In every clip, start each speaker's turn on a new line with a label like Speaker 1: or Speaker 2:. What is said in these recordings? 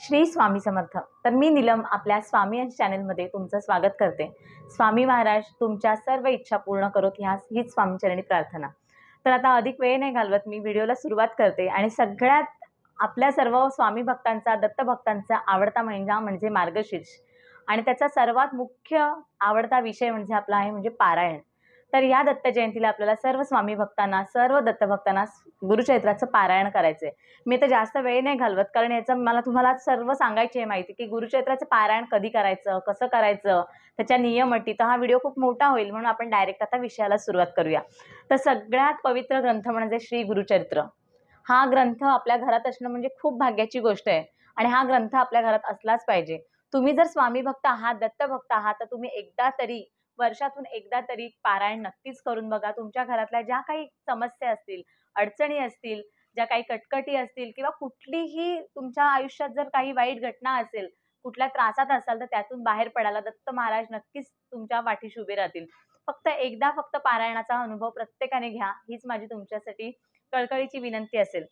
Speaker 1: श्री स्वामी समर्थ। तर मी नीलम आपल्या स्वामी यांच्या चॅनलमध्ये तुमचं स्वागत करते। स्वामी महाराज तुमच्या सर्व इच्छा पूर्ण करोत हीच स्वामीचरणी प्रार्थना। तर आता अधिक वेळ नाही घालवत मी व्हिडिओला सुरुवात करते आणि सगळ्यात आपल्या सर्व स्वामी भक्तांचा दत्त भक्तांचा आवडता महिना म्हणजे मार्गशीर्ष आणि त्याचा सर्वात मुख्य आवडता विषय म्हणजे आपला आहे म्हणजे पारायण। तर या दत्त जयंतीला आपल्याला सर्व स्वामी भक्तांना सर्व दत्त भक्तांना गुरुचरित्राचं पारायण करायचंय। मी तर जास्त वेळ नाही घालवत कारण याचं मला तुम्हाला सर्व सांगायची आहे माहिती की गुरुचरित्राचं पारायण कधी करायचं, कसं करायचं, त्याच्या नियम अटी। तर हा व्हिडिओ खूप मोठा होईल म्हणून आपण डायरेक्ट आता विषयाला सुरुवात करूया। तर सगळ्यात पवित्र ग्रंथ म्हणजे श्री गुरुचरित्र। हा ग्रंथ आपल्या घरात असणं म्हणजे खूप भाग्याची गोष्ट आहे आणि हा ग्रंथ आपल्या घरात असलाच पाहिजे। तुम्ही जर स्वामी भक्त आहात, दत्त भक्त आहात तर तुम्ही एकदा तरी वर्षातून एकदा तरी पारायण नक्कीच करून बघा। तुमच्या घरातल्या ज्या काही समस्या असतील, अडचणी असतील, ज्या काही कटकटी असतील किंवा कुठलीही तुमच्या आयुष्यात जर काही वाईट घटना असेल, कुठल्या त्रासात असाल तर त्यातून बाहेर पडायला दत्त महाराज नक्कीच तुमच्या पाठीशी उभे राहतील। फक्त पारायणाचा अनुभव प्रत्येकाने घ्या, हीच माझी तुमच्यासाठी कळकळीची विनंती असेल।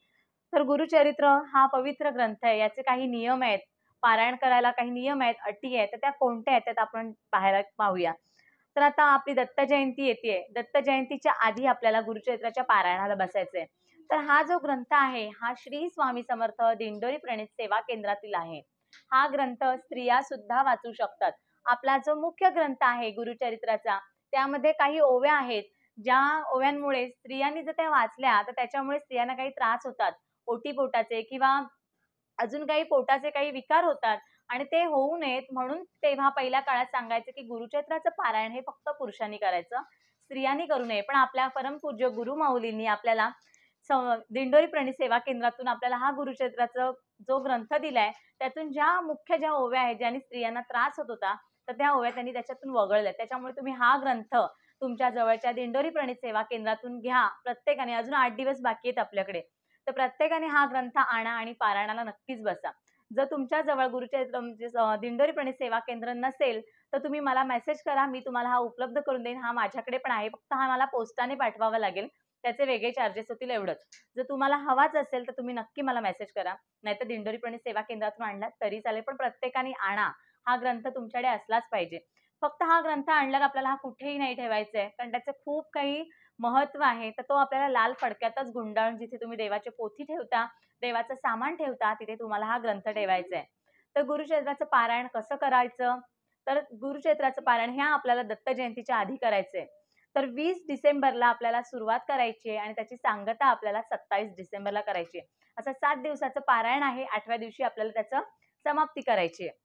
Speaker 1: तर गुरुचरित्र हा पवित्र ग्रंथ आहे, याचे काही नियम आहेत, पारायण करायला काही नियम आहेत, अटी आहेत, तर त्या कोणत्या आहेत आपण पाहूया। तर आता आपली दत्त जयंती येते, दत्त जयंतीच्या आधी आपल्याला गुरुचरित्राच्या पारायणाला बसायचंय। तर हा जो ग्रंथ आहे हा श्री स्वामी समर्थ दिंडोरी प्रणित सेवा केंद्रातील आहे। हा ग्रंथ स्त्रिया सुद्धा वाचू शकतात। आपला जो मुख्य ग्रंथ आहे गुरुचरित्राचा त्यामध्ये काही ओव्या आहेत, ज्या ओव्यांमुळे स्त्रियांनी जर त्या वाचल्या तर त्याच्यामुळे स्त्रियांना काही त्रास होतात, ओटीपोटाचे किंवा अजून काही पोटाचे काही विकार होतात आणि ते होऊ नयेत म्हणून तेव्हा पहिल्या काळात सांगायचं की गुरुचरित्राचं पारायण हे फक्त पुरुषांनी करायचं, स्त्रियांनी करू नये। पण आपल्या परमपूज्य गुरुमाऊलींनी आपल्याला दिंडोरी प्रणित सेवा केंद्रातून आपल्याला हा गुरुचरित्राचा जो ग्रंथ दिलाय त्यातून ज्या ओव्या आहेत ज्यांनी स्त्रियांना त्रास होत होता तर त्या ओव्या त्यांनी त्याच्यातून वगळल्या। त्याच्यामुळे तुम्ही हा ग्रंथ तुमच्या जवळच्या दिंडोरी प्रणित सेवा केंद्रातून घ्या प्रत्येकाने। अजून 8 दिवस बाकी आहेत आपल्याकडे, तर प्रत्येकाने हा ग्रंथ आणा आणि पारायणाला नक्कीच बसा। जर तुमच्या जवळ गुरुचरित्र म्हणजे दिंडोरी प्रणित सेवा केंद्र नसेल तर तुम्ही मला मेसेज करा, मी तुम्हाला हा उपलब्ध करून देईन। हा माझ्याकडे पण आहे, फक्त हा मला पोस्टाने पाठवावा लागेल, त्याचे वेगळे चार्जेस होतील एवढंच। जर तुम्हाला हवाच असेल तर तुम्ही नक्की मला मेसेज करा, नाहीतर दिंडोरी प्रणित सेवा केंद्रातून आणला तरी चालेल, पण प्रत्येकाने आणा। हा ग्रंथ तुमच्याकडे असलाच पाहिजे। फक्त हा ग्रंथ आणल्यावर आपल्याला हा कुठेही नाही ठेवायचा आहे कारण त्याचं खूप काही महत्व आहे। तर तो आपल्याला लाल फडक्यातच गुंडाळून जिथे तुम्ही देवाची पोथी ठेवता, देवाचं सामान ठेवता, तिथे तुम्हाला हा ग्रंथ ठेवायचा आहे। तर गुरुचरित्राचं पारायण कसं करायचं, तर गुरुचरित्राचं पारायण ह्या आपल्याला दत्त जयंतीच्या आधी करायचंय। तर 20 डिसेंबरला आपल्याला सुरुवात करायची आहे आणि त्याची सांगता आपल्याला 27 डिसेंबरला करायची आहे। असं 7 दिवसाचं पारायण आहे, 8व्या दिवशी आपल्याला त्याचं समाप्ती करायची आहे।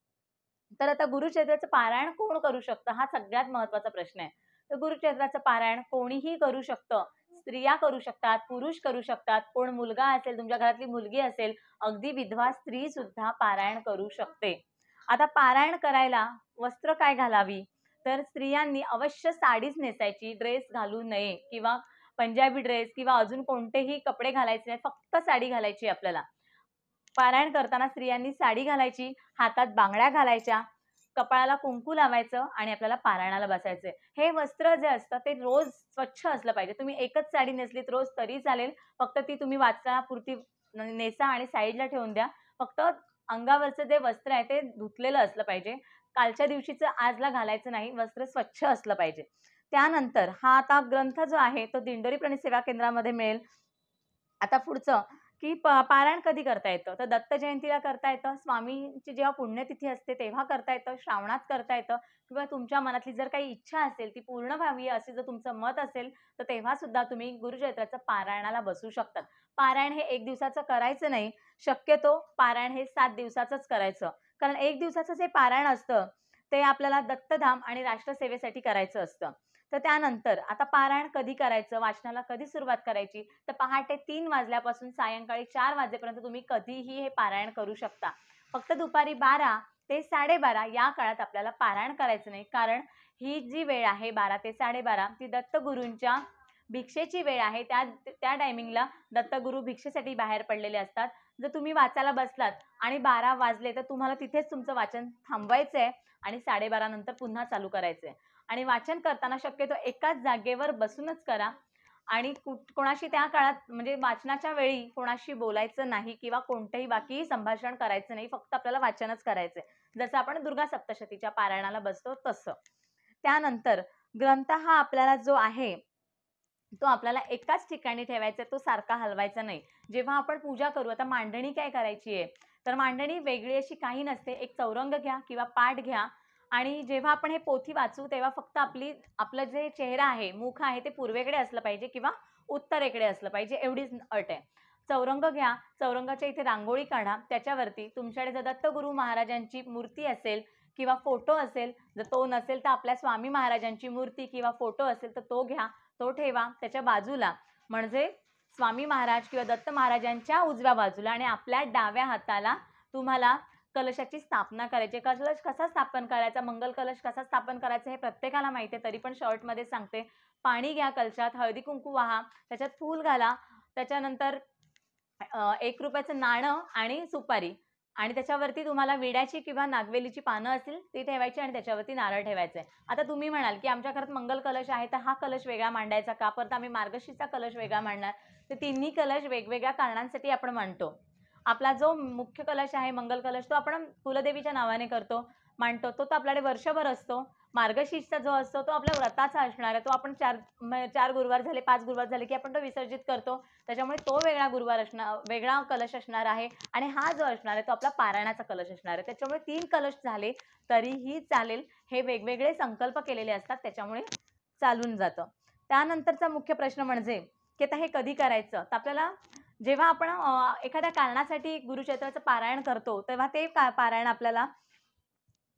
Speaker 1: तर आता गुरुचरित्राचं पारायण कोण करू शकतं हा सगळ्यात महत्त्वाचा प्रश्न आहे। तर गुरुचरित्राचं पारायण कोणीही करू शकतं, स्त्रिया करू शकतात, पुरुष करू शकतात, कोण मुलगा असेल, तुमच्या घरातली मुलगी असेल, अगदी विधवा स्त्री सुद्धा पारायण करू शकते। आता पारायण करायला वस्त्र काय घालावी, तर स्त्रियांनी अवश्य साडीच नेसायची, ड्रेस घालू नये किंवा पंजाबी ड्रेस किंवा अजून कोणतेही कपडे घालायचे नाही, फक्त साडी घालायची आपल्याला। पारायण करताना स्त्रियांनी साडी घालायची, हातात बांगड्या घालायच्या, कपाळाला कुंकू लावायचं आणि आपल्याला पारायणाला बसायचंय। हे वस्त्र जे असतं ते रोज स्वच्छ असलं पाहिजे। तुम्ही एकच साडी नेसलीत रोज तरी चालेल, फक्त ती तुम्ही वाचनापुरती नेसा आणि साईडला ठेवून द्या। फक्त अंगावरचं जे वस्त्र आहे ते धुतलेलं असलं पाहिजे, कालच्या दिवशीचं आजला घालायचं नाही, वस्त्र स्वच्छ असलं पाहिजे। त्यानंतर हा आता ग्रंथ जो आहे तो दिंडोरी प्रणित सेवा केंद्रामध्ये मिळेल। आता पुढचं की पारायण कधी करता येतं, तर दत्त जयंतीला करता येतं, स्वामींची जेव्हा पुण्यतिथी असते तेव्हा करता येतं, श्रावणात करता येतं किंवा तुमच्या मनातली जर काही इच्छा असेल ती पूर्ण व्हावी असे जर तुमचं मत असेल तर तेव्हा सुद्धा तुम्ही गुरुचरित्राचं पारायणाला बसू शकतात। पारायण हे 1 दिवसाचं करायचं नाही, शक्यतो पारायण हे 7 दिवसाचंच करायचं, कारण 1 दिवसाचं जे पारायण असतं ते आपल्याला दत्तधाम आणि राष्ट्रसेवेसाठी करायचं असतं। तर त्यानंतर आता पारायण कधी करायचं, वाचनाला कधी सुरुवात करायची, तर पहाटे 3 वाजल्यापासून सायंकाळी 4 वाजेपर्यंत तुम्ही कधीही हे पारायण करू शकता। फक्त दुपारी 12 ते 12:30 या काळात आपल्याला पारायण करायचं नाही, कारण ही जी वेळ आहे 12 ते 12:30 ती दत्तगुरूंच्या भिक्षेची वेळ आहे। त्या टायमिंगला दत्तगुरू भिक्षेसाठी बाहेर पडलेले असतात। जर तुम्ही वाचायला बसलात आणि 12 वाजले तर तुम्हाला तिथेच तुमचं वाचन थांबवायचंय आणि 12:30 नंतर पुन्हा चालू करायचंय। आणि वाचन करताना शक्यतो एकाच जागेवर बसूनच करा। आणि कोणाशी त्या काळात म्हणजे वाचनाच्या वेळी कोणाशी बोलायचं नाही किंवा कोणतंही बाकी संभाषण करायचं नाही, फक्त आपल्याला वाचनच करायचंय. जसं आपण दुर्गा सप्तशतीच्या पारायणाला बसतो तसं. त्यानंतर ग्रंथ हा आपल्याला जो आहे तो आपल्याला एकाच ठिकाणी ठेवायचा, तो सारखा हलवायचा नाही. जेव्हा आपण पूजा करू, आता मांडणी काय करायची आहे, तर मांडणी वेगळी अशी काही नसते. एक चौरंग घ्या किंवा पाट घ्या आणि जेव्हा आपण हे पोथी वाचू तेव्हा फक्त आपलं जे चेहरा आहे, मुख आहे ते पूर्वेकडे असलं पाहिजे किंवा उत्तरेकडे असलं पाहिजे, एवढीच अट आहे. चौरंग घ्या, चौरंगाच्या इथे रांगोळी काढा, त्याच्यावरती तुमच्याकडे जर दत्तगुरू महाराजांची मूर्ती असेल किंवा फोटो असेल, जर तो नसेल तर आपल्या स्वामी महाराजांची मूर्ती किंवा फोटो असेल तर तो घ्या, तो ठेवा त्याच्या बाजूला, म्हणजे स्वामी महाराज किंवा दत्त महाराजांच्या उजव्या बाजूला, आणि आपल्या डाव्या हाताला तुम्हाला कलशाची स्थापना करायची. कलश कसा स्थापन करायचा, मंगल कलश कसा स्थापन करायचा हे प्रत्येकाला माहिती आहे, तरी पण शॉर्टमध्ये सांगते. पाणी घ्या, कलशात हळदी कुंकू वाहा, त्याच्यात फूल घाला, त्याच्यानंतर 1 रुपयाचं नाणं आणि सुपारी, आणि त्याच्यावरती तुम्हाला विड्याची किंवा नागवेलीची पानं असतील ती ठेवायची आणि त्याच्यावरती नारळ ठेवायचा आहे. आता तुम्ही म्हणाल की आमच्या घरात मंगल कलश आहे तर हा कलश वेगळा मांडायचा का, परत आम्ही मार्गशीर्षचा कलश वेगळा मांडणार. तर तिन्ही कलश वेगवेगळ्या कारणांसाठी आपण मांडतो. आपला जो मुख्य कलश आहे मंगल कलश, तो आपण कुलदेवीच्या नावाने मांडतो, तो आपल्याकडे वर्षभर असतो. मार्गशीर्षचा जो असतो तो आपल्या व्रताचा असणार आहे, तो आपण 4 गुरुवार झाले, 5 गुरुवार झाले की आपण तो विसर्जित करतो, त्याच्यामुळे तो वेगळा कलश असणार आहे. आणि हा जो असणार आहे तो आपला पारायणाचा कलश असणार आहे. त्याच्यामुळे 3 कलश झाले तरीही चालेल, हे वेगवेगळे संकल्प केलेले असतात, त्याच्यामुळे चालून जातं. त्यानंतरचा मुख्य प्रश्न म्हणजे की आता हे कधी करायचं, तर आपल्याला जेव्हा आपण एखाद्या कारणासाठी गुरुचरित्राचं पारायण करतो तेव्हा ते पारायण आपल्याला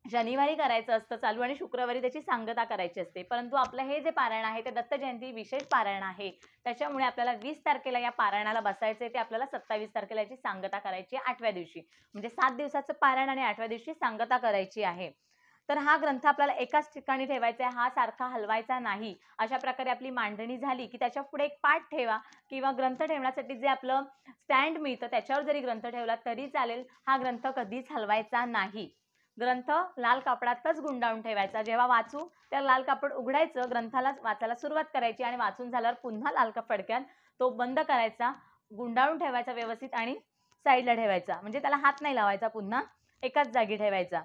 Speaker 1: शनिवारी करायचं असतं चालू, आणि शुक्रवारी त्याची सांगता करायची असते. परंतु आपलं हे जे पारायण आहे ते दत्त जयंती विशेष पारायण आहे, त्याच्यामुळे आपल्याला 20 तारखेला या पारायणाला बसायचे, ते आपल्याला 27 तारखेला याची सांगता करायची 8व्या दिवशी, म्हणजे 7 दिवसाचं पारायण आणि 8व्या दिवशी सांगता करायची आहे. तर हा ग्रंथ आपल्याला एकाच ठिकाणी ठेवायचा आहे, हा सारखा हलवायचा नाही. अशा प्रकारे आपली मांडणी झाली की त्याच्या पुढे एक पाट ठेवा किंवा ग्रंथ ठेवण्यासाठी जे आपलं स्टँड मिळतं त्याच्यावर जरी ग्रंथ ठेवला तरी चालेल. हा ग्रंथ कधीच हलवायचा नाही. ग्रंथ लाल कापडातच गुंडाळून ठेवायचा. जेव्हा वाचू त्या लाल कापड उघडायचं, ग्रंथाला वाचायला सुरुवात करायची आणि वाचून झाल्यावर पुन्हा लाल फडक्यात तो बंद करायचा, गुंडाळून ठेवायचा व्यवस्थित आणि साईडला ठेवायचा, म्हणजे त्याला हात नाही लावायचा, पुन्हा एकाच जागी ठेवायचा.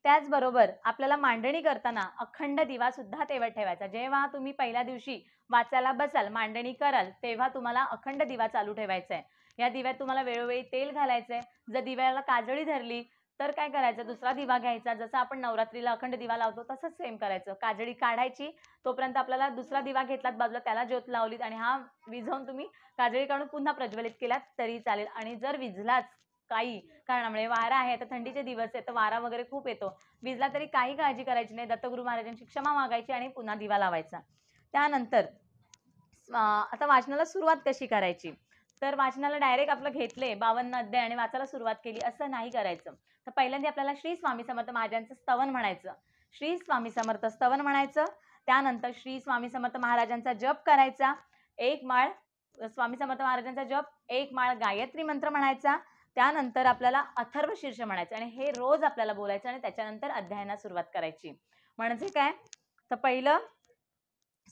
Speaker 1: त्याचबरोबर आपल्याला मांडणी करताना अखंड दिवा सुद्धा तेव्हा ठेवायचा. जेव्हा तुम्ही पहिल्या दिवशी वाचायला बसाल, मांडणी कराल, तेव्हा तुम्हाला अखंड दिवा चालू ठेवायचा आहे. या दिव्यात तुम्हाला वेळोवेळी तेल घालायचं आहे. जर दिव्याला काजळी धरली तर काय करायचं, दुसरा दिवा घ्यायचा. जसं आपण नवरात्रीला अखंड दिवा लावतो तसंच सेम करायचं. काजळी काढायची, तोपर्यंत आपल्याला दुसरा दिवा घेतलात बाजूला, त्याला ज्योत लावलीत आणि हा विझवून तुम्ही काजळी काढून पुन्हा प्रज्वलित केलात तरी चालेल. आणि जर विझलाच काही कारणामुळे, वारा आहे, आता थंडीचे दिवस आहे तर वारा वगैरे खूप येतो, विझला तरी काही काळजी करायची नाही, दत्तगुरू महाराजांची क्षमा मागायची आणि पुन्हा दिवा लावायचा. त्यानंतर आता वाचनाला सुरुवात कशी करायची, तर वाचनाला डायरेक्ट आपलं घेतले 52 अध्याय आणि वाचायला सुरुवात केली असं नाही करायचं. तर पहिल्यांदा आपल्याला श्री स्वामी समर्थ महाराजांचं स्तवन म्हणायचं, श्री स्वामी समर्थ स्तवन म्हणायचं. त्यानंतर श्री स्वामी समर्थ महाराजांचा जप करायचा, 1 माळ स्वामी समर्थ महाराजांचा जप, 1 माळ गायत्री मंत्र म्हणायचा. त्यानंतर आपल्याला अथर्व शीर्ष म्हणायचं आणि हे रोज आपल्याला बोलायचं आणि त्याच्यानंतर अध्यायाला सुरुवात करायची. म्हणजे काय, तर पहिलं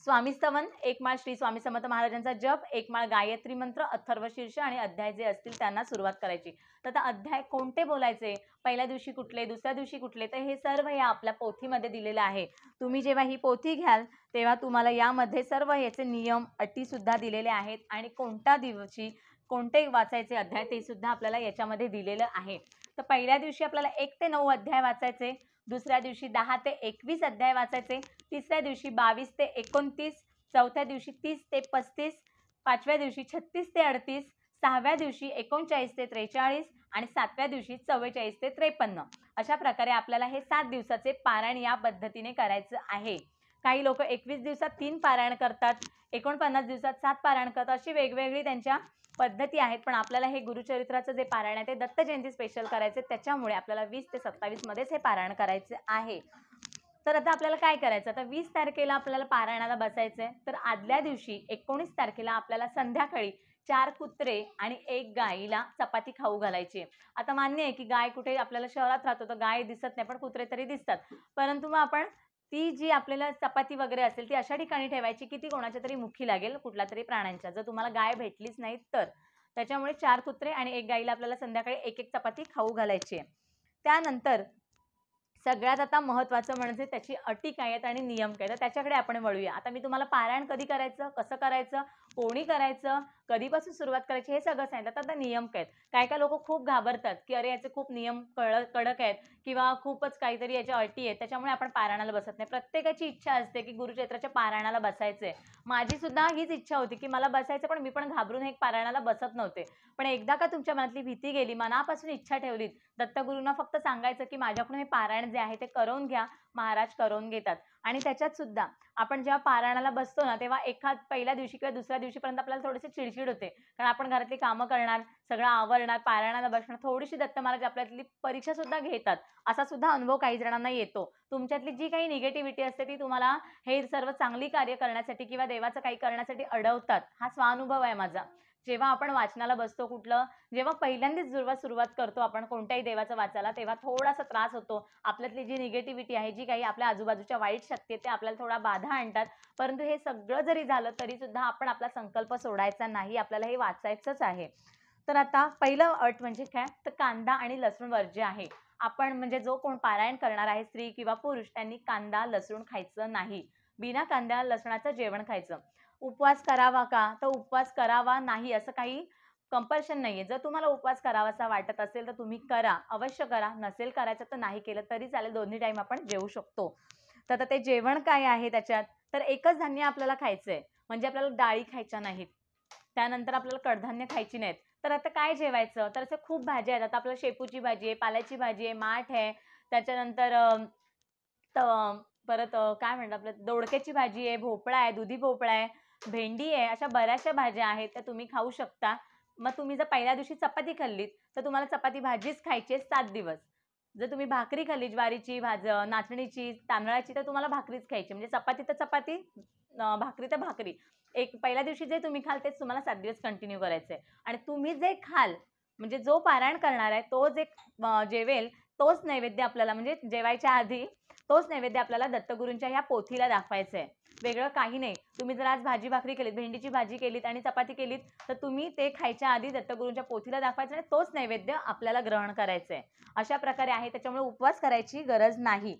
Speaker 1: स्वामी स्तवन, 1 माळ श्री स्वामी समर्थ महाराजांचा जप, 1 माळ गायत्री मंत्र, अथर्व शीर्ष आणि अध्याय जे असतील त्यांना सुरुवात करायची. तर आता अध्याय कोणते बोलायचे, पहिल्या दिवशी कुठले, दुसऱ्या दिवशी कुठले, तर हे सर्व या आपल्या पोथीमध्ये दिलेलं आहे. तुम्ही जेव्हा ही पोथी घ्याल तेव्हा तुम्हाला यामध्ये सर्व याचे नियम अटी सुद्धा दिलेले आहेत आणि कोणत्या दिवशी कोणते वाचायचे अध्याय ते सुद्धा आपल्याला याच्यामध्ये दिलेलं आहे. तर पहिल्या दिवशी आपल्याला 1 ते 9 अध्याय वाचायचे, दुसऱ्या दिवशी 10 ते 21 अध्याय वाचायचे, तिसऱ्या दिवशी 22 ते 29, चौथ्या दिवशी 30 ते 35, पाचव्या दिवशी 36 ते 38, सहाव्या दिवशी 39 ते 43 आणि सातव्या दिवशी 44 ते 53. अशा प्रकारे आपल्याला हे 7 दिवसाचे पारायण या पद्धतीने करायचं आहे. काही लोक 21 दिवसात 3 पारायण करतात, 49 दिवसात 7 पारायण करतात, अशी वेगवेगळी त्यांच्या पद्धती आहेत. पण आपल्याला हे गुरुचरित्राचं जे पारायण आहे ते दत्त जयंती स्पेशल करायचे, त्याच्यामुळे आपल्याला 20 ते 27 मध्येच हे पारायण करायचे आहे. तर आता आपल्याला काय करायचं, आता 20 तारखेला आपल्याला पारायणाला बसायचं आहे. तर आदल्या दिवशी 19 तारखेला आपल्याला संध्याकाळी 4 कुत्रे आणि 1 गाईला चपाती खाऊ घालायची. आता मान्य आहे की गाय कुठे आपल्याला शहरात राहतो तर गाय दिसत नाही, पण कुत्रे तरी दिसतात. परंतु मग आपण ती जी आपल्याला चपाती वगैरे असेल ती अशा ठिकाणी ठेवायची की ती कोणाच्या तरी मुखी लागेल, कुठल्या तरी प्राण्यांच्या. जर तुम्हाला गाय भेटलीच नाही तर. त्याच्यामुळे 4 कुत्रे आणि 1 गाईला आपल्याला संध्याकाळी 1-1 चपाती खाऊ घालायची आहे. त्यानंतर सगळ्यात आता महत्त्वाचं म्हणजे त्याची अटी काय आहेत आणि नियम काय, तर त्याच्याकडे आपण वळूया. आता मी तुम्हाला पारायण कधी करायचं, कसं करायचं, कोणी करायचं, कधीपासून सुरुवात करायची हे सगळं सांगितलं. आता नियम काय आहेत. काही लोकं खूप घाबरतात, की अरे याचे खूप नियम कडक आहेत किंवा खूपच काहीतरी याच्या अटी आहेत, त्याच्यामुळे आपण पारायणाला बसत नाही. प्रत्येकाची इच्छा असते, की गुरुचरित्राच्या पारायणाला बसायचंय. माझी सुद्धा हीच इच्छा होती, की मला बसायचं, पण मी पण घाबरून हे पारायणाला बसत नव्हते. पण एकदा का तुमच्या मनातली भीती गेली, मनापासून इच्छा ठेवलीत, दत्तगुरूंना फक्त सांगायचं, की माझ्याकडून हे पारायण जे आहे ते करवून घ्या. महाराज करवून घेतात. आणि त्याच्यात सुद्धा आपण जेव्हा पारायणाला बसतो ना, तेव्हा पहिल्या दिवशी किंवा दुसऱ्या दिवशीपर्यंत आपल्याला थोडीशी चिडचिड होते. कारण आपण घरातली कामं करणार, सगळं आवरणार, पारायणाला बसणार, थोडीशी दत्त महाराज आपल्यातली परीक्षा सुद्धा घेतात. असा सुद्धा अनुभव काही जणांना येतो. तुमच्यातली जी काही निगेटिव्हिटी असते ती तुम्हाला हे सर्व चांगली कार्य करण्यासाठी किंवा देवाचं काही करण्यासाठी अडवतात. हा स्वानुभव आहे माझा. जेव्हा आपण वाचनाला बसतो जेव्हा पहिल्यांदाच जेव्हा सुरुवात करतो आपण कोणत्याही देवाचं वाचायला, तेव्हा थोडासा त्रास होतो. आपल्यातली जी निगेटिव्हिटी आहे, जी काही आपल्या आजूबाजूच्या वाईट शक्ती आहेत, ते आपल्याला थोडा बाधा आणतात. परंतु हे सगळं जरी झालं तरी सुद्धा आपण आपला संकल्प सोडायचा नाही. आपल्याला हे वाचायचंच आहे. तर आता पहिलं अट म्हणजे काय, तर कांदा आणि लसूण वर्ज्य आहे. आपण म्हणजे जो कोण पारायण करणार आहे, स्त्री किंवा पुरुष, त्यांनी कांदा, लसूण खायचं नाही. बिना कांदा, लसणाचं जेवण खायचं. उपवास करावा का? तर उपवास करावा नाही असं काही कंपल्शन नाहीये. जर तुम्हाला उपवास करावासा वाटत असेल तर तुम्ही करा, अवश्य करा. नसेल करायचं तर नाही केलं तरी चालेल. दोन्ही टाईम आपण जेवू शकतो. तर आता ते जेवण काय आहे त्याच्यात, तर एकच धान्य आपल्याला खायचंय. म्हणजे आपल्याला डाळी खायच्या नाहीत. त्यानंतर आपल्याला कडधान्य खायची नाहीत. तर आता काय जेवायचं? तर असे खूप भाज्या आहेत. आता आपल्याला शेपूची भाजी आहे, पाल्याची भाजी आहे, माठ आहे. त्याच्यानंतर त परत काय म्हणतात आपलं दोडक्याची भाजी आहे, भोपळा आहे, दुधी भोपळा आहे, भेंडी आहे. अशा बऱ्याचशा भाज्या आहेत त्या तुम्ही खाऊ शकता. मग तुम्ही जर पहिल्या दिवशी चपाती खाल्लीत, तर तुम्हाला चपाती भाजीच खायची आहे 7 दिवस. जर तुम्ही भाकरी खाल्ली ज्वारीची, नाचणीची, तांदळाची, तर तुम्हाला भाकरीच खायची. म्हणजे चपाती तर चपाती, भाकरी तर भाकरी. पहिल्या दिवशी जे तुम्ही खाल तेच तुम्हाला 7 दिवस कंटिन्यू करायचं आहे. आणि तुम्ही जे खाल, म्हणजे जो पारायण करणार आहे तो जे जेवेल, तोच नैवेद्य आपल्याला म्हणजे जेवायच्या आधी तोच नैवेद्य आपल्याला दत्तगुरूंच्या ह्या पोथीला दाखवायचं आहे. वेगळं काही नाही. तुम्ही जर आज भाजी भाकरी केलीत, भेंडीची भाजी केलीत आणि चपाती केलीत, तर तुम्ही ते खायच्या आधी दत्तगुरूंच्या पोथीला दाखवायचं आणि तोच नैवेद्य आपल्याला ग्रहण करायचं आहे. अशा प्रकारे आहे. त्याच्यामुळे उपवास करायची गरज नाही.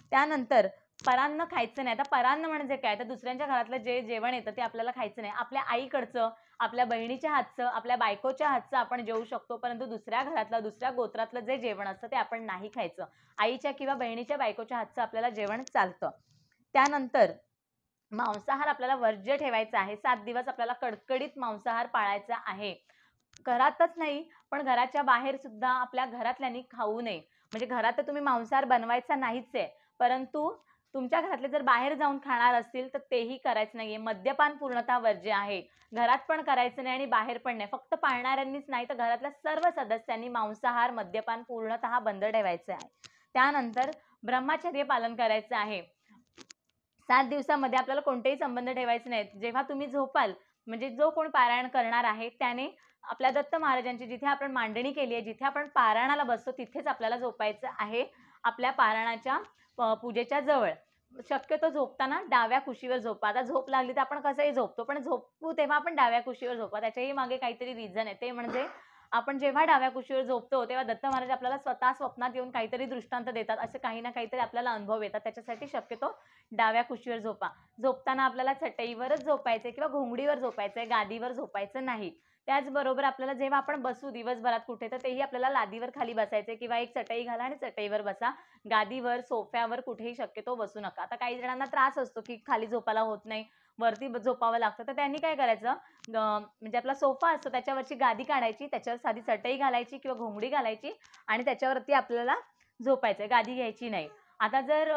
Speaker 1: त्यानंतर परान्न खायचं नाही. आता परान्न म्हणजे काय, तर दुसऱ्यांच्या घरातलं जे जेवण येतं ते आपल्याला खायचं नाही. आपल्या आईकडचं, आपल्या बहिणीच्या हातचं, आपल्या बायकोच्या हातचं आपण जेवू शकतो. परंतु दुसऱ्या घरातलं, दुसऱ्या गोत्रातलं जे जेवण असतं ते आपण नाही खायचं. आईच्या किंवा बहिणीच्या बायकोच्या हातचं आपल्याला जेवण चालतं. त्यानंतर मांसाहार आपल्याला वर्ज्य ठेवायचा आहे. 7 दिवस आपल्याला कडकडीत मांसाहार पाळायचा आहे. घरातच नाही, पण घराच्या बाहेर सुद्धा आपल्या घरातल्यांनी खाऊ नये. म्हणजे घरात तर तुम्ही मांसाहार बनवायचा नाहीच आहे. परंतु तुमच्या घरातले जर बाहेर जाऊन खाणार असतील तर तेही करायचं नाहीये. मद्यपान पूर्णतः वर्ज्य आहे. घरात पण करायचं नाही आणि बाहेर पण नाही. फक्त पाळणाऱ्यांनीच नाही तर घरातल्या सर्व सदस्यांनी मांसाहार, मद्यपान पूर्णतः बंद ठेवायचं आहे. त्यानंतर ब्रह्मचर्य पालन करायचं आहे. 7 दिवसामध्ये आपल्याला कोणतेही संबंध ठेवायचे नाहीत. जेव्हा तुम्ही झोपाल, म्हणजे जो कोण पारायण करणार आहे त्याने आपल्या दत्त महाराजांची जिथे आपण मांडणी केली आहे, जिथे आपण पारायणाला बसतो तिथेच आपल्याला झोपायचं आहे. आपल्या पारायणाच्या पूजेच्या जवळ. शक्यतो झोपताना डाव्या कुशीवर झोपा. आता झोप लागली तर आपण कसंही झोपतो, पण झोपू तेव्हा आपण डाव्या कुशीवर झोपा. त्याच्याही मागे काहीतरी रिझन आहे. ते म्हणजे आपण जेव्हा डाव्या कुशीवर झोपतो तेव्हा दत्त महाराज आपल्याला स्वतः स्वप्नात येऊन काहीतरी दृष्टांत देतात. असे काही ना काहीतरी आपल्याला अनुभव येतात. त्याच्यासाठी शक्यतो डाव्या कुशीवर झोपा. झोपताना आपल्याला चटईवरच झोपायचंय किंवा घोंगडीवर झोपायचंय, गादीवर झोपायचं नाही. त्याचबरोबर आपल्याला जेव्हा आपण बसू दिवसभरात कुठे, तर तेही आपल्याला लादीवर खाली बसायचंय किंवा एक चटई घाला आणि चटईवर बसा. गादीवर, सोफ्यावर कुठेही शक्यतो बसू नका. आता काही जणांना त्रास असतो की खाली झोपायला होत नाही, वरती झोपावं लागतं. तर त्यांनी काय करायचं, म्हणजे आपला सोफा असतो त्याच्यावरची गादी काढायची, त्याच्यावर साधी चटई घालायची किंवा घोंगडी घालायची आणि त्याच्यावरती आपल्याला झोपायचंय, गादी घ्यायची नाही. आता जर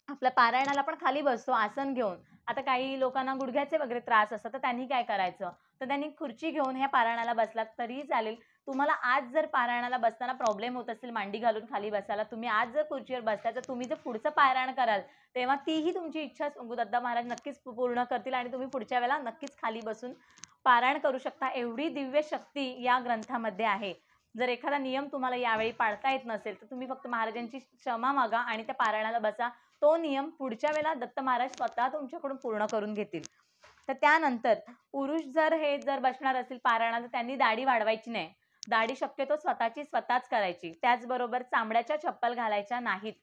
Speaker 1: आपल्या पारायणाला आपण खाली बसतो आसन घेऊन. आता काही लोकांना गुडघ्याचे वगैरे त्रास असतात, तर त्यांनी काय करायचं, तर त्यांनी खुर्ची घेऊन ह्या पारायणाला बसलात तरीही चालेल. तुम्हाला आज जर पारायणाला बसताना प्रॉब्लेम होत असेल मांडी घालून खाली बसायला, तुम्ही आज जर खुर्चीवर बसताय, तर तुम्ही जर पुढचं पारायण कराल, तेव्हा तीही तुमची इच्छा दत्त महाराज नक्कीच पूर्ण करतील आणि तुम्ही पुढच्या वेळेला नक्कीच खाली बसून पारायण करू शकता. एवढी दिव्य शक्ती या ग्रंथामध्ये आहे. जर एखादा नियम तुम्हाला यावेळी पाळता येत नसेल तर तुम्ही फक्त महाराजांची क्षमा मागा आणि त्या पारायणाला बसा. तो नियम पुढच्या वेळेला दत्त महाराज स्वतः तुमच्याकडून पूर्ण करून घेतील. तर त्यानंतर पुरुष जर बसणार असतील पारायणाला तर त्यांनी दाढी वाढवायची नाही. दाढी शक्यतो स्वतःच करायची. त्याचबरोबर चामड्याच्या चप्पल घालायच्या नाहीत.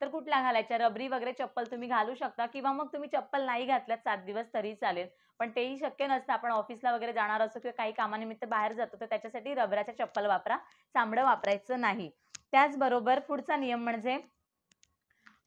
Speaker 1: तर कुठल्या घालायच्या? रबरी वगैरे चप्पल तुम्ही घालू शकता किंवा मग तुम्ही चप्पल नाही घातल्यात 7 दिवस तरी चालेल. पण तेही शक्य नसतं. आपण ऑफिसला वगैरे जाणार असो किंवा काही कामानिमित्त बाहेर जातो तर त्याच्यासाठी रबराच्या चप्पल वापरा. चामडं वापरायचं नाही. त्याचबरोबर पुढचा नियम म्हणजे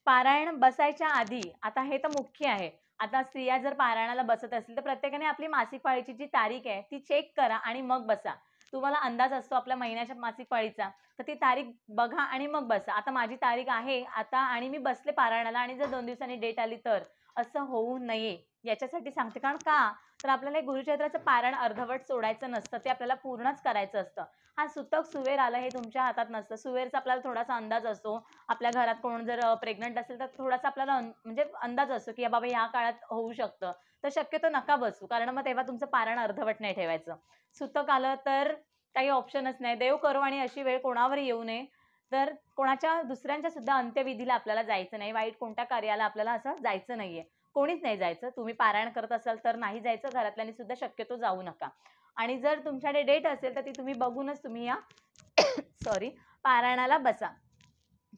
Speaker 1: पारायण बसायच्या आधी, आता हे तर मुख्य आहे. आता स्त्रिया जर पारायणाला बसत असतील तर प्रत्येकाने आपली मासिक पाळीची जी तारीख आहे ती चेक करा आणि मग बसा. तुम्हाला अंदाज असतो आपल्या महिन्याच्या मासिक पाळीचा, तर ती तारीख बघा आणि मग बसा. आता माझी तारीख आहे आता आणि मी बसले पारायणाला आणि जर 2 दिवसांनी डेट आली तर असं होऊ नये याच्यासाठी सांगते. कारण का तर आपल्याला हे गुरुचरित्राचं पारायण अर्धवट सोडायचं नसतं, ते आपल्याला पूर्णच करायचं असतं. हा सुतक सुवेर आलं हे तुमच्या हातात नसतं. सुवेरचा आपल्याला थोडासा अंदाज असतो. आपल्या घरात कोण जर प्रेग्नंट असेल तर थोडासा आपल्याला म्हणजे अंदाज असतो की बाबा या काळात होऊ शकतं. तर शक्यतो नका बसू, कारण मग तेव्हा तुमचं पारायण अर्धवट नाही ठेवायचं. सुतक आलं तर काही ऑप्शनच नाही. देव करो आणि अशी वेळ कोणावर येऊ नये. तर कोणाच्या दुसऱ्यांच्या सुद्धा अंत्यविधीला आपल्याला जायचं नाही. वाईट कोणत्या कार्याला आपल्याला असं जायचं नाहीये. कोणीच नाही जायचं. तुम्ही पारायण करत असाल तर नाही जायचं. घरातल्यांनी सुद्धा शक्यतो जाऊ नका. आणि जर तुमच्याकडे डेट असेल तर ती तुम्ही बघूनच तुम्ही या पारायणाला बसा.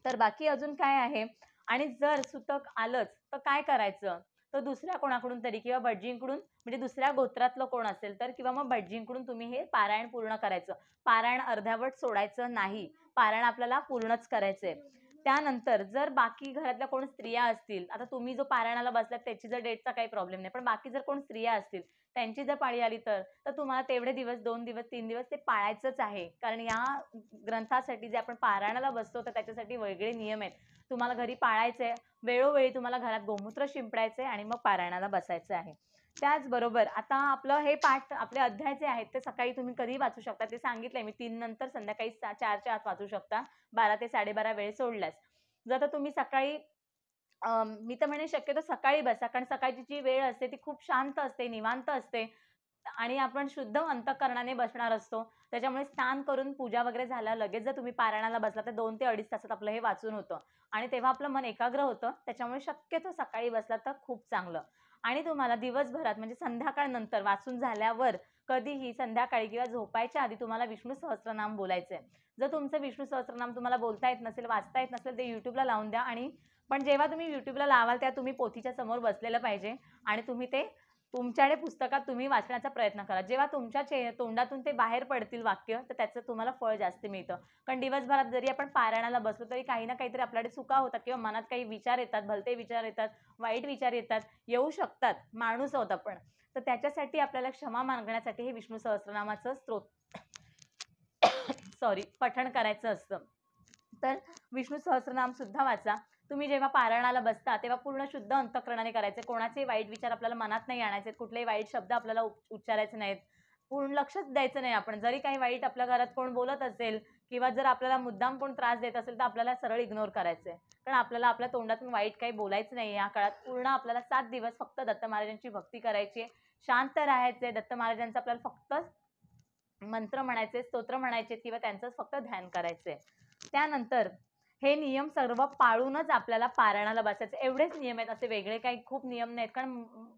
Speaker 1: तर बाकी अजून काय आहे? आणि जर सुतक आलंच तर काय करायचं? तर दुसऱ्या कोणाकडून तरी किंवा भटजींकडून म्हणजे दुसऱ्या गोत्रातलं कोण असेल तर किंवा मग भटजींकडून तुम्ही हे पारायण पूर्ण करायचं. पारायण अर्ध्यावट सोडायचं नाही. पारायण आपल्याला पूर्णच करायचंय. त्यानंतर जर बाकी घरातल्या कोण स्त्रिया असतील, आता तुम्ही जो पारायणाला बसलात त्याची जर डेटचा काही प्रॉब्लेम नाही, पण बाकी जर कोण स्त्रिया असतील त्यांची जर पाळी आली तर तुम्हाला तेवढे दिवस 2 दिवस 3 दिवस ते पाळायचंच आहे. कारण या ग्रंथासाठी जे आपण पारायणाला बसतो तर त्याच्यासाठी वेगळे नियम आहेत. तुम्हाला घरी पाळायचंय. वेळोवेळी तुम्हाला घरात गोमूत्र शिंपडायचंय आणि मग पारायणाला बसायचं आहे. त्याचबरोबर आता आपलं हे पाठ आपले अध्याय जे आहेत ते सकाळी तुम्ही कधीही वाचू शकता. ते सांगितलंय मी 3 नंतर संध्याकाळी 4च्या आत वाचू शकता. 12 ते 12:30 वेळ सोडल्यास. जर तर तुम्ही सकाळी मी तर म्हणेन शक्यतो सकाळी बसा. कारण सकाळची जी वेळ असते ती खूप शांत असते, निवांत असते आणि आपण शुद्ध अंतःकरणाने बसणार असतो. त्याच्यामुळे स्नान करून पूजा वगैरे झाल्या लगेच जर तुम्ही पारायणाला बसला तर 2 ते 2.5 तासात आपलं हे वाचून होतं आणि तेव्हा आपलं मन एकाग्र होतं. त्याच्यामुळे शक्यतो सकाळी बसला तर खूप चांगलं. आणि तुम्हाला दिवसभरात म्हणजे संध्याकाळ नंतर वाचून झाल्यावर कधीही संध्याकाळी किंवा झोपायच्या आधी तुम्हाला विष्णू सहस्त्रनाम बोलायचंय. जर तुमचं विष्णू सहस्त्रनाम तुम्हाला बोलता येत नसेल, वाचता येत नसेल ते YouTubeला लावून द्या. आणि पण जेव्हा तुम्ही YouTubeला लावाल तेव्हा तुम्ही पोथीच्या समोर बसलेलं पाहिजे आणि तुम्ही ते तुमच्याकडे पुस्तकात तुम्ही वाचण्याचा प्रयत्न करा. जेव्हा तुमच्या तोंडातून ते बाहेर पडतील वाक्य तर त्याचं तुम्हाला फळ जास्त मिळतं. कारण दिवसभरात जरी आपण पारायणाला बसलो तरी काही ना काहीतरी आपल्याकडे चुका होतात किंवा मनात काही विचार येतात, भलते विचार येतात, वाईट विचार येतात, येऊ शकतात. माणूस आहोत आपण. तर त्याच्यासाठी आपल्याला क्षमा मागण्यासाठी हे विष्णू सहस्त्रनामाचं पठण करायचं असतं. तर विष्णू सहस्त्रनाम सुद्धा वाचा. तुम्ही जेव्हा पारायणाला बसता तेव्हा पूर्ण शुद्ध अंतःकरणाने करायचे. कोणाचे वाईट विचार आपल्याला मनात नाही आणायचे. कुठलेही वाईट शब्द आपल्याला उच्चारायचे नाहीत. पूर्ण लक्षच द्यायचं नाही आपण. जरी काही वाईट आपल्या घरात कोण बोलत असेल किंवा जर आपल्याला मुद्दाम कोण त्रास देत असेल तर आपल्याला सरळ इग्नोर करायचंय. कारण आपल्याला आपल्या तोंडातून वाईट काही बोलायचं नाही. या काळात पूर्ण आपल्याला 7 दिवस फक्त दत्त महाराजांची भक्ती करायची. शांत राहायचंय. दत्त महाराजांचं आपल्याला फक्त मंत्र म्हणायचे, स्तोत्र म्हणायचे किंवा त्यांचंच फक्त ध्यान करायचंय. त्यानंतर हे नियम सर्व पाळूनच आपल्याला पारायणाला बसायचं. एवढेच नियम आहेत, असे वेगळे काही खूप नियम नाहीत. कारण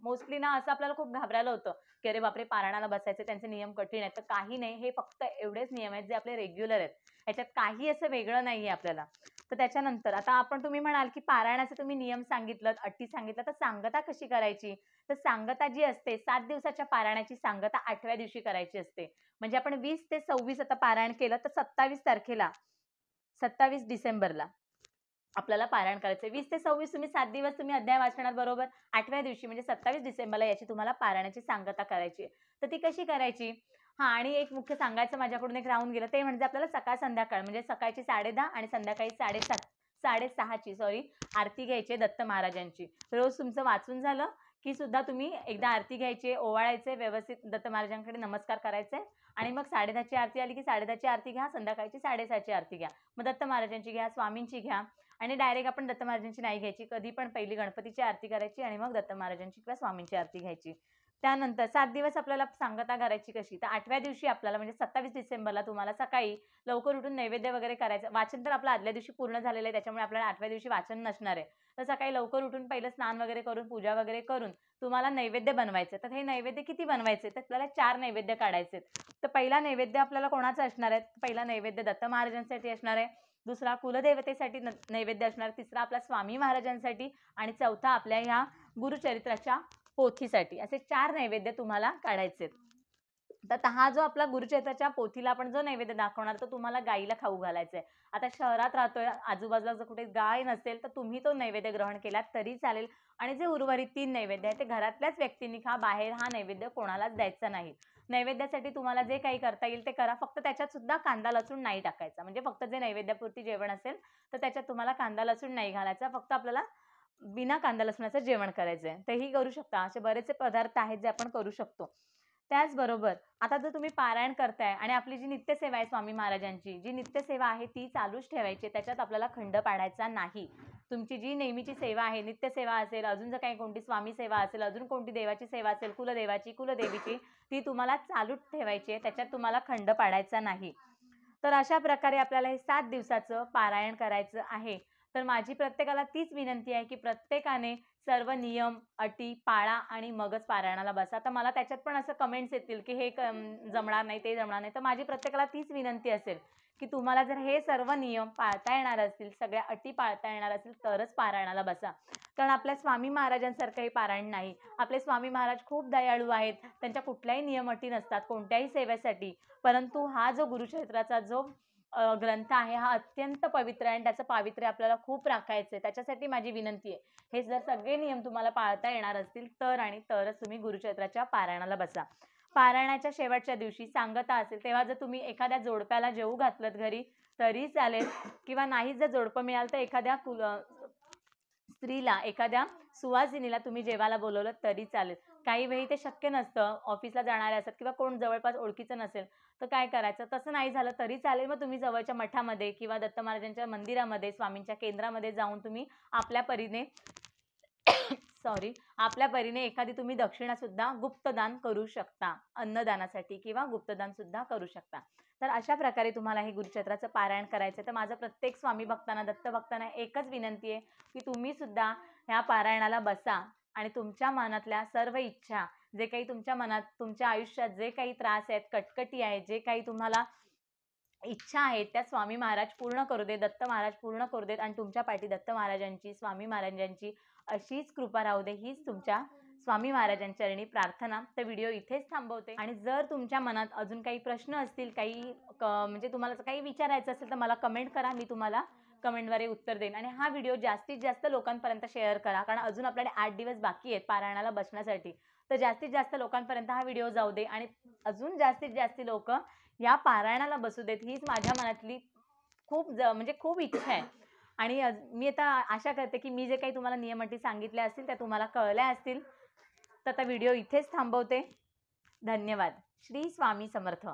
Speaker 1: मोस्टली ना असं आपल्याला खूप घाबरायला होतं की अरे बापरे पारायणाला बसायचे त्यांचे नियम कठीण आहेत. तर काही नाही, हे फक्त एवढेच नियम आहेत जे आपले रेग्युलर आहेत. ह्याच्यात काही असं वेगळं नाहीये आपल्याला. तर त्याच्यानंतर आता तुम्ही म्हणाल की पारायणाचे तुम्ही नियम सांगितलं, अटी सांगितलं, तर सांगता कशी करायची? तर सांगता जी असते 7 दिवसाच्या पारायणाची सांगता 8व्या दिवशी करायची असते. म्हणजे आपण 20 ते 26 आता पारायण केलं तर 27 तारखेला 27 डिसेंबरला आपल्याला पारायण करायचं. 20 ते 26 तुम्ही 7 दिवस तुम्ही अध्याय वाचणार बरोबर. 8व्या दिवशी म्हणजे 27 डिसेंबरला याची तुम्हाला पारायणाची सांगता करायची. तर ती कशी करायची? आणि एक मुख्य सांगायचं माझ्याकडून एक राहून गेलं ते म्हणजे आपल्याला सकाळ संध्याकाळ म्हणजे सकाळची 10:30 आणि संध्याकाळी 6:30ची आरती घ्यायची दत्त महाराजांची. रोज तुमचं वाचून झालं की सुद्धा तुम्ही एकदा आरती घ्यायची, ओवाळायचे, व्यवस्थित दत्त महाराजांकडे नमस्कार करायचे आणि मग 10:30ची आरती आली की 10:30ची आरती घ्या, संध्याकाळची 6:30ची आरती घ्या. मग दत्त महाराजांची घ्या, स्वामींची घ्या आणि डायरेक्ट आपण दत्त महाराजांची नाही घ्यायची. कधी पण पहिली गणपतीची आरती करायची आणि मग दत्त महाराजांची किंवा स्वामींची आरती घ्यायची. त्यानंतर 7 दिवस आपल्याला सांगता करायची कशी, तर 8व्या दिवशी आपल्याला म्हणजे 27 डिसेंबरला तुम्हाला सकाळी लवकर उठून नैवेद्य वगैरे करायचं. वाचन तर आपलं आदल्या दिवशी पूर्ण झालेलं आहे, त्याच्यामुळे आपल्याला 8व्या दिवशी वाचन नसणार आहे. तर सकाळी लवकर उठून पहिलं स्नान वगैरे करून, पूजा वगैरे करून तुम्हाला नैवेद्य बनवायचे. तर हे नैवेद्य किती बनवायचे, तर आपल्याला 4 नैवेद्य काढायचे. तर पहिला नैवेद्य आपल्याला कोणाचा असणार आहे, पहिला नैवेद्य दत्त महाराजांसाठी असणार आहे, दुसरा कुलदेवतेसाठी नैवेद्य असणार, तिसरा आपला स्वामी महाराजांसाठी आणि चौथा आपल्या ह्या गुरुचरित्राच्या पोथीसाठी. असे 4 नैवेद्य तुम्हाला काढायचे. तर हा जो आपला गुरुचरित्राच्या पोथीला आपण जो नैवेद्य दाखवणार, तो तुम्हाला गाईला खाऊ घालायचा आहे. आता शहरात राहतोय, आजूबाजूला जर कुठे गाय नसेल, तर तुम्ही तो नैवेद्य ग्रहण केलात तरी चालेल आणि जे उर्वरित 3 नैवेद्य आहेत, ते घरातल्याच व्यक्तींनी खा. बाहेर हा नैवेद्य कोणालाच द्यायचा नाही. नैवेद्यासाठी तुम्हाला जे काही करता येईल ते करा. फक्त त्याच्यात सुद्धा कांदा, लसूण नाही टाकायचा. म्हणजे फक्त जे नैवेद्यापुरती जेवण असेल, तर त्याच्यात तुम्हाला कांदा, लसूण नाही घालायचा. फक्त आपल्याला बिना कांदा लसणाचं जेवण करायचं आहे. तेही करू शकता. असे बरेचसे पदार्थ आहेत जे आपण करू शकतो. त्याचबरोबर आता जर तुम्ही पारायण करताय आणि आपली जी नित्यसेवा आहे स्वामी महाराजांची, जी नित्यसेवा आहे ती चालूच ठेवायची. त्याच्यात आपल्याला खंड पाडायचा नाही. तुमची जी नेहमीची सेवा आहे, नित्यसेवा असेल, अजून जर काही कोणती स्वामी सेवा असेल, अजून कोणती देवाची सेवा असेल, कुलदेवाची, कुलदेवीची, ती तुम्हाला चालूच ठेवायची आहे. त्याच्यात तुम्हाला खंड पाडायचा नाही. तर अशा प्रकारे आपल्याला हे 7 दिवसाचं पारायण करायचं आहे. तर माझी प्रत्येकाला तीच विनंती आहे, की प्रत्येकाने सर्व नियम, अटी पाळा आणि मगच पारायणाला बसा. तर मला त्याच्यात पण असं कमेंट्स येतील, की हे जमणार नाही, ते जमणार नाही. तर माझी प्रत्येकाला तीच विनंती असेल, की तुम्हाला जर हे सर्व नियम पाळता येणार असतील, सगळ्या अटी पाळता येणार असतील, तरच पारायणाला बसा. कारण आपल्या स्वामी महाराजांसारखं हे पारायण नाही. आपले स्वामी महाराज खूप दयाळू आहेत. त्यांच्या कुठल्याही नियम अटी नसतात कोणत्याही सेवेसाठी. परंतु हा जो गुरुचरित्राचा जो ग्रंथ आहे, हा अत्यंत पवित्र आहे आणि त्याचं पावित्र्य आपल्याला खूप राखायचं आहे. त्याच्यासाठी माझी विनंती आहे, हे जर सगळे नियम तुम्हाला पाळता येणार असतील तर आणि तरच तुम्ही गुरुचरित्राच्या पारायणाला बसा. पारायणाच्या शेवटच्या दिवशी सांगता असेल, तेव्हा जर तुम्ही एखाद्या जोडप्याला जेवू घातलत घरी तरी चालेल किंवा नाही जर जोडपं मिळालं तर एखाद्या स्त्रीला, एखाद्या सुवासिनीला तुम्ही जेवायला बोलवलं तरी चालेल. काही वेळी ते शक्य नसतं, ऑफिसला जाणारे असतात किंवा कोण जवळपास ओळखीचं नसेल, तर काय करायचं? तसं नाही झालं तरी चालेल. मग तुम्ही जवळच्या मठामध्ये किंवा दत्त महाराजांच्या मंदिरामध्ये, स्वामींच्या केंद्रामध्ये जाऊन तुम्ही आपल्या परीने आपल्या परीने एखादी तुम्ही दक्षिणा सुद्धा गुप्तदान करू शकता. अन्नदानासाठी किंवा गुप्तदान सुद्धा करू शकता. तर अशा प्रकारे तुम्हाला हे गुरुचरित्राचं पारायण करायचं आहे. तर माझं प्रत्येक स्वामी भक्तांना, दत्त भक्तांना एकच विनंती आहे, की तुम्ही सुद्धा ह्या पारायणाला बसा आणि तुमच्या मनातल्या सर्व इच्छा, जे काही तुमच्या मनात, तुमच्या आयुष्यात जे काही त्रास आहेत, कटकटी आहेत, जे काही तुम्हाला इच्छा आहेत, त्या स्वामी महाराज पूर्ण करू दे, दत्त महाराज पूर्ण करू देत आणि तुमच्या पाठी दत्त महाराजांची, स्वामी महाराजांची अशीच कृपा राहू दे. हीच तुमच्या स्वामी महाराजांच्या चरणी प्रार्थना. तर व्हिडिओ इथेच थांबवते आणि जर तुमच्या मनात अजून काही प्रश्न असतील, काही म्हणजे तुम्हाला काही विचारायचं असेल तर मला कमेंट करा. मी तुम्हाला कमेंटद्वारे उत्तर देईन आणि हा व्हिडिओ जास्तीत जास्त लोकांपर्यंत शेअर करा. कारण अजून आपल्याकडे 8 दिवस बाकी आहेत पारायणाला बसण्यासाठी. तर जास्तीत जास्त लोकांपर्यंत हा व्हिडिओ जाऊ दे आणि अजून जास्तीत जास्त लोकं या पारायणाला बसू देत. हीच माझ्या मनातली म्हणजे खूप इच्छा आहे. आणि मी आता आशा करते, की मी जे काही तुम्हाला नियम अटी सांगितल्या असतील त्या तुम्हाला कळल्या असतील. तर आता व्हिडिओ इथेच थांबवते. धन्यवाद. श्री स्वामी समर्थ.